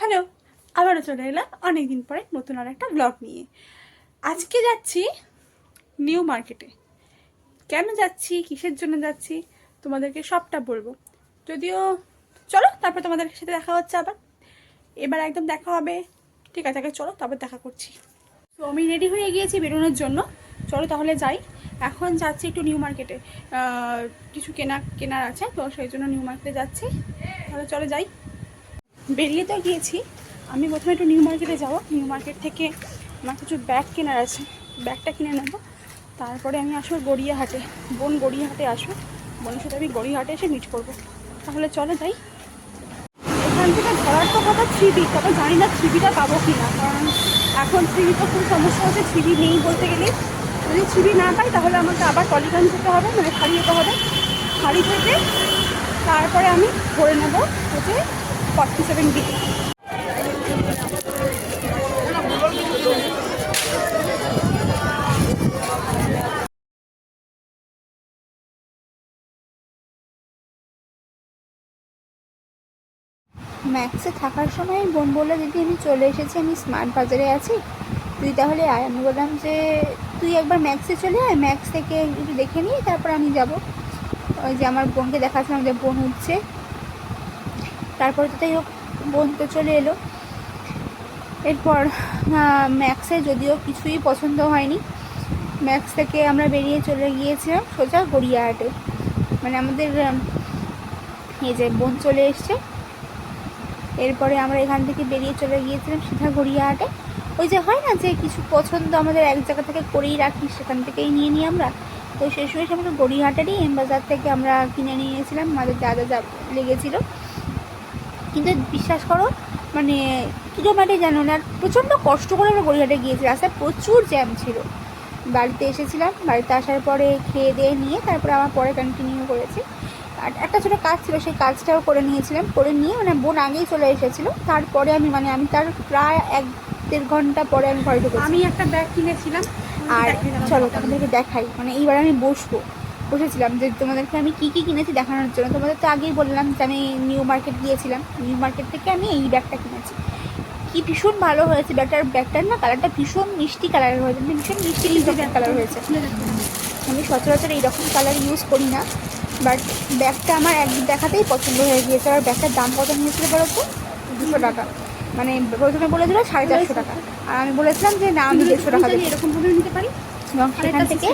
Hello, আবারও চলে এলাম অনেকদিন পরে নতুন আর একটা ব্লগ নিয়ে। আজকে যাচ্ছি নিউ মার্কেটে। কেন যাচ্ছি, কিসের জন্য যাচ্ছি, তোমাদেরকে সবটা বলবো। যদিও চলো, তারপর তোমাদের সাথে দেখা হচ্ছে আবার। এবার একদম দেখা হবে। ঠিক আছে, আগে চলো, তারপর দেখা করছি। তো আমি রেডি হয়ে গিয়েছি বেরোনোর জন্য। চলো তাহলে যাই। এখন যাচ্ছি একটু নিউ মার্কেটে, কিছু কেনার আছে, তো সেই জন্য নিউ মার্কেটে যাচ্ছি। তাহলে চলো যাই। বেরিয়ে তো গিয়েছি। আমি প্রথমে একটু নিউ মার্কেটে যাবো। নিউ মার্কেট থেকে আমার কিছু ব্যাগ কেনার আছে, ব্যাগটা কিনে নেবো। তারপরে আমি আসবো গড়িয়াহাটে। বোন গড়িয়াহাটে আসবো, বোনের সাথে আমি গড়িয়াহাটে এসে মিট করবো। তাহলে চলো যাই। এখান থেকে ধরার তো কথা 3B, তবে জানি না 3Bটা পাবো কি না, কারণ এখন 3B তো খুব সমস্যা হচ্ছে। 3B নেই বলতে গেলে। যদি 3B না পাই তাহলে আমাকে আবার টলিগঞ্জ যেতে হবে, মানে ফাঁড়ি যেতে হবে। ফাঁড়ি থেকে তারপরে আমি ধরে নেবো হচ্ছে 47B। ম্যাক্সে থাকার সময় বোন বললো, দিদি আমি চলে এসেছি, আমি স্মার্ট বাজারে আছি, তুই তাহলে আয়। আমি বললাম যে তুই একবার ম্যাক্সে চলে আয়, ম্যাক্স থেকে একটু দেখে নিয়ে তারপর আমি যাব। ওই যে আমার বোনকে দেখাচ্ছিলাম যে বোন উঠছে, তারপরে তো তাই হোক বোন তো চলে এলো। এরপর ম্যাক্সে যদিও কিছুই পছন্দ হয়নি, ম্যাক্স থেকে আমরা বেরিয়ে চলে গিয়েছিলাম সোজা গড়িয়াহাটে। মানে আমাদের এই যে বোন চলে এসছে, এরপরে আমরা এখান থেকে বেরিয়ে চলে গিয়েছিলাম সিধা গড়িয়াহাটে। ওই যে হয় না যে কিছু পছন্দ আমাদের এক জায়গা থেকে করেই রাখি, সেখান থেকেই নিয়ে নিই আমরা। তো সেই সময় আমরা গড়িয়াহাটেরই এম বাজার থেকে আমরা কিনে নিয়েছিলাম, আমাদের যা লেগেছিলো। কিন্তু বিশ্বাস করো, মানে কিলোমিটার জানো না, প্রচণ্ড কষ্ট করে আমরা গড়িয়াহাটে গিয়েছি, রাস্তায় প্রচুর জ্যাম ছিল। বাড়িতে এসেছিলাম, বাড়িতে আসার পরে খেয়ে দিয়ে নিয়ে তারপরে আমার পরে কন্টিনিউ করেছি। আর একটা ছোটো কাজ ছিল, সেই কাজটাও করে নিয়েছিলাম। করে নিয়ে মানে বোন আগেই চলে এসেছিলো, তারপরে আমি তার প্রায় 1-1.5 ঘন্টা পরে আমি ঘরে ঢুকেছি। আমি একটা ব্যাগ কিনেছিলাম। আর চলো তোমাদেরকে দেখাই, মানে এইবার আমি বসেছিলাম যে তোমাদেরকে আমি কী কী কিনেছি দেখানোর জন্য। তোমাদের তো আগেই বললাম যে আমি নিউ মার্কেট গিয়েছিলাম, নিউ মার্কেট থেকে আমি এই ব্যাগটা কিনেছি। কি ভীষণ ভালো হয়েছে ব্যাগটার না কালারটা ভীষণ মিষ্টি কালারের হয়েছে, মানে ভীষণ মিষ্টি কালার হয়েছে। আমি সচরাচর এইরকম কালার ইউজ করি না, বাট ব্যাগটা আমার এক দেখাতেই পছন্দ হয়ে গিয়েছে। আর ব্যাগটার দাম কত নিয়েছিল বলো তো? 200 টাকা। মানে প্রথমে বলেছিল 450 টাকা, আর আমি বলেছিলাম যে না, আমি 150 টাকা দেবো, এরকমভাবে নিতে পারি। এবং সেখান থেকে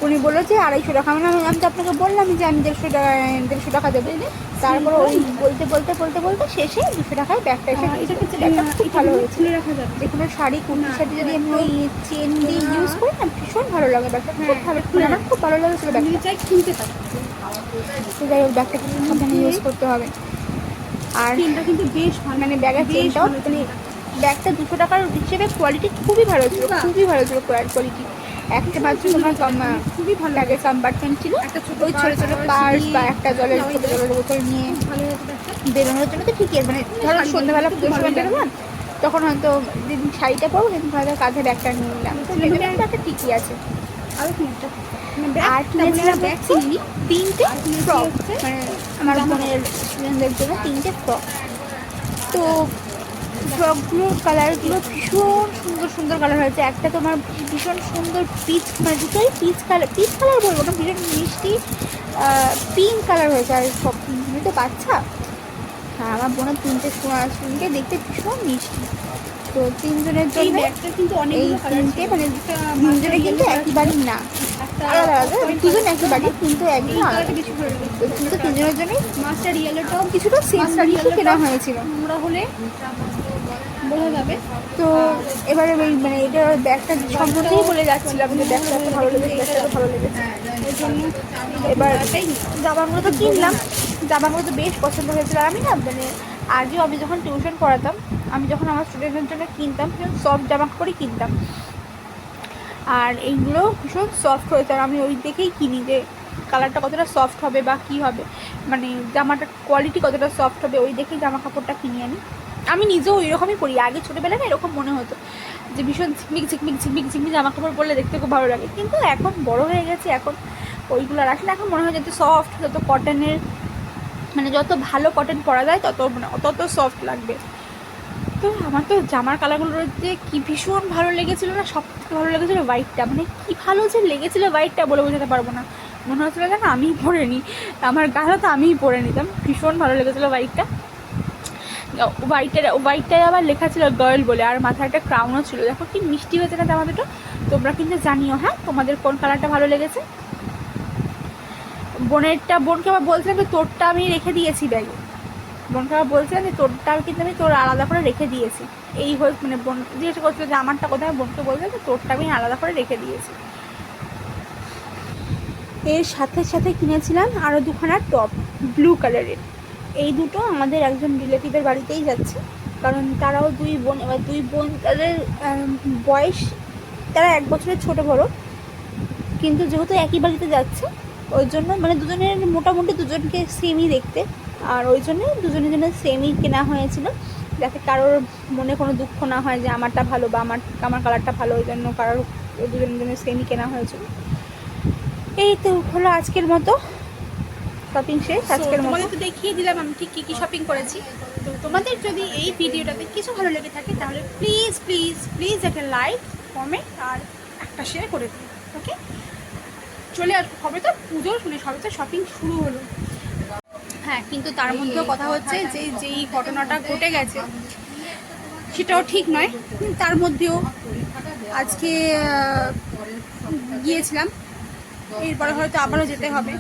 উনি বললো যে 250 টাকা। মানে আমি তো আপনাকে বললাম যে আমি 150 টাকা দেবো। তারপর ওই বলতে শেষে 200 টাকায় ব্যাগটা এসে ব্যাগটা খুব ভালো হয়েছে। যে কোনো শাড়ি কুর্তির সাথে যদি আমি ওই চেন দিয়ে ইউজ করি না, ভীষণ ভালো লাগে ব্যাগটা, খুব ভালো, আমার খুব ভালো লেগেছিল ব্যাগটা। চাই কিনতে পারি। তো যাই হোক, ব্যাগটা কিন্তু সাবধানে ইউজ করতে হবে। আর চেনটা কিন্তু বেশ ভালো, মানে ব্যাগের চেনটাও, মানে ব্যাগটা 200 টাকার হিসেবে কোয়ালিটি খুবই ভালো ছিল, খুবই ভালো ছিল কোয়ালিটি। একটা মাত্র তোমার খুবই ভালো লাগে কম্পার্টমেন্ট ছিল, ওই ছোটো ছোটো পার্স বা একটা জলের বোতল নিয়ে বেরোনোর জন্য তো ঠিকই আছে। মানে ধরো সন্ধ্যাবেলা পুজোর সময় বেরোলাম, তখন হয়তো যেদিন শাড়িটা পরবো সেদিন হয়তো কাঁধে ব্যাগটা নিয়ে নিলাম, তো ব্যাগটা ঠিকই আছে। আর কিনেছিলাম হচ্ছে 3টে ফ্রক, মানে আমার বোনের স্টুডেন্টদের জন্য 3টে ফ্রক। তো ফ্রকগুলোর কালারগুলো ভীষণ সুন্দর কালার হয়েছে। একটা তোমার ভীষণ সুন্দর পিচ, মানে দুটোই পিচ কালার বলবো না, ভীষণ মিষ্টি পিঙ্ক কালার হয়েছে। আর সব তিনজনই তো বাচ্চা, হ্যাঁ আমার বোনের 3টে স্টুডেন্টকে দেখতে ভীষণ মিষ্টি। তো 3জনের জন্য কিন্তু এই 3টে, মানে 3জনে কিন্তু একই বাড়ির না, আলাদা আলাদা, 2জন একই বাড়ির কিন্তু একজন আলাদা। কিন্তু 3জনের জন্যই মাস্টার ইয়েলোটাও কিছুটা সেম কেনা হয়েছিল, আমরা হলে বোঝা যাবে। তো এবারে ওই মানে এটা ব্যাগটা সম্বন্ধেই বলে যাচ্ছিলাম যে ব্যাগটা এত ভালো লেগেছে, ব্যাগটা এত ভালো লেগেছে। ওই জন্য এবার জামাগুলো তো কিনলাম, জামাগুলো তো বেশ পছন্দ হয়েছিল। আর আমি না মানে আগেও আমি যখন টিউশন পড়াতাম, আমি যখন আমার স্টুডেন্টের জন্য কিনতাম ভীষণ সফট জামা কাপড়ই কিনতাম, আর এইগুলো ভীষণ সফট হয়েছে। আর আমি ওই দেখেই কিনি যে কালারটা কতটা সফট হবে বা কী হবে, মানে জামাটার কোয়ালিটি কতটা সফট হবে, ওই দেখেই জামা কাপড়টা কিনি আমি নিজেও ওইরকমই পরি। আগে ছোটোবেলায় না এরকম মনে হতো যে ভীষণ ঝিকমিক জামা কাপড় পরলে দেখতে খুব ভালো লাগে, কিন্তু এখন বড় হয়ে গেছে, এখন ওইগুলো রাখলে এখন মনে হয় যত সফট, যত কটনের, মানে যত ভালো কটন পরা যায় তত সফট লাগবে। তো আমার তো জামার কালারগুলোর যে কি ভীষণ ভালো লেগেছিলো না, সব থেকে ভালো লেগেছিলো হোয়াইটটা। মানে কি ভালো যে লেগেছিলো হোয়াইটটা বলে বোঝাতে পারবো না। মনে হচ্ছিলো যেন আমিই পরে নিই, আমার গায়ে তো আমিই পরে নিতাম। ভীষণ ভালো লেগেছিলো হোয়াইটটা। হোয়াইটটায় আবার লেখা ছিল গার্ল বলে, আর মাথায় একটা ক্রাউনও ছিল। দেখো কি মিষ্টি হয়েছে না জামা দুটো। তোমরা কিন্তু জানিও হ্যাঁ তোমাদের কোন কালারটা ভালো লেগেছে। বোনকে আবার বলছিলাম যে তোরটা আমি রেখে দিয়েছি ব্যাগে। বোনকে আবার বলছিলাম যে তোরটা কিন্তু আমি তোর আলাদা করে রেখে দিয়েছি। এই হয়ে মানে বোন জিজ্ঞাসা করছিল যে আমারটা কোথায়, বোনকে বলছিলাম যে তোরটা আমি আলাদা করে রেখে দিয়েছি। এর সাথে সাথে কিনেছিলাম আরও দুখানা টপ ব্লু কালারের। এই দুটো আমাদের একজন রিলেটিভের বাড়িতেই যাচ্ছে, কারণ তারাও দুই বোন। এবার দুই বোন তাদের বয়স, তারা 1 বছরের ছোটো বড়ো, কিন্তু যেহেতু একই বাড়িতে যাচ্ছে ওই জন্য মানে দুজনের মোটামুটি দুজনকে সেমই দেখতে, আর ওই জন্য দুজনের জন্য সেমই কেনা হয়েছিল, যাতে কারোর মনে কোনো দুঃখ না হয় যে আমারটা ভালো বা আমার কালারটা ভালো। ওই জন্য কারোর দুজনের জন্য সেমই কেনা হয়েছিল। এই তো হলো আজকের মতো শপিং শেষ। আজকের মতো তোমাদের তো দেখিয়ে দিলাম আমি ঠিক কী কী শপিং করেছি। তো তোমাদের যদি এই ভিডিওটাতে কিছু ভালো লেগে থাকে তাহলে প্লিজ প্লিজ প্লিজ একটা লাইক, কমেন্ট আর একটা শেয়ার করে দিন। ওকে, চলে আসবো। হবে তো পুজো, সবে তো শপিং শুরু হলো। হ্যাঁ, কিন্তু তার মধ্যেও কথা হচ্ছে যে যেই ঘটনাটা ঘটে গেছে সেটাও ঠিক নয়। তার মধ্যেও আজকে গিয়েছিলাম, এরপরে হয়তো আবারও যেতে হবে।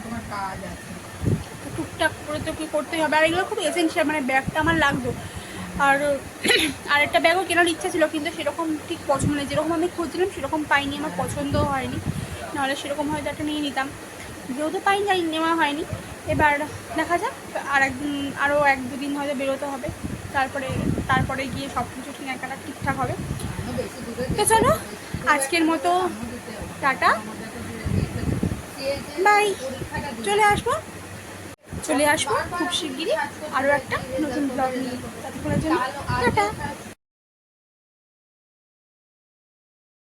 টুকটাক করে তো কি করতেই হবে, আর এগুলো খুব এসেনশিয়াল। মানে ব্যাগটা আমার লাগতো, আর আরেকটা ব্যাগও কেনার ইচ্ছা ছিল, কিন্তু সেরকম ঠিক পছন্দ নেই। যেরকম আমি খুঁজছিলাম সেরকম পাইনি, আমার পছন্দও হয়নি। নাহলে সেরকম হয়তো একটা নিয়ে নিতাম, যেহেতু পাইনি তাই নেওয়া হয়নি। এবার দেখা যাক, আরও 1-2 দিন হয়তো বেরোতে হবে, তারপরে গিয়ে সব কিছু কেনাকাটা ঠিকঠাক হবে। তো চলো আজকের মতো টাটা, বাই। চলে আসবো খুব শিগগিরই আরও একটা নতুন ব্লগ নিয়ে। ততক্ষণের জন্য টাটা।